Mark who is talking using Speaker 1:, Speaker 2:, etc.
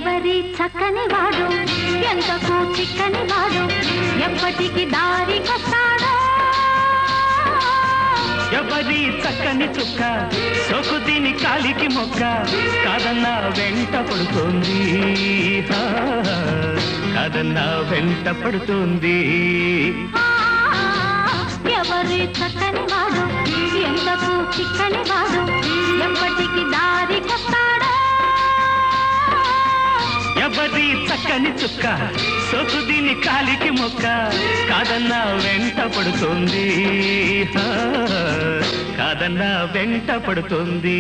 Speaker 1: ఎవరి చక్కని వాడు ఎంతకు చిక్కని వాడు ఎప్పటికి దారికొస్తాడో
Speaker 2: ఎవరి చక్కని చుక్క సోకు దీని కాలికి మొక్క కాదన్నా వెంట పడుతోంది కాదన్నా వెంట పడుతోంది
Speaker 1: ఎవరి చక్కని వాడు ఎంతకు చిక్కని వాడు ఎప్పటికి దారికొస్తాడో
Speaker 2: ఎవరి చక్కని చుక్క సోకు దీని కాలికి మొక్క కాదన్నా వెంట పడుతోంది కాదన్నా వెంట పడుతోంది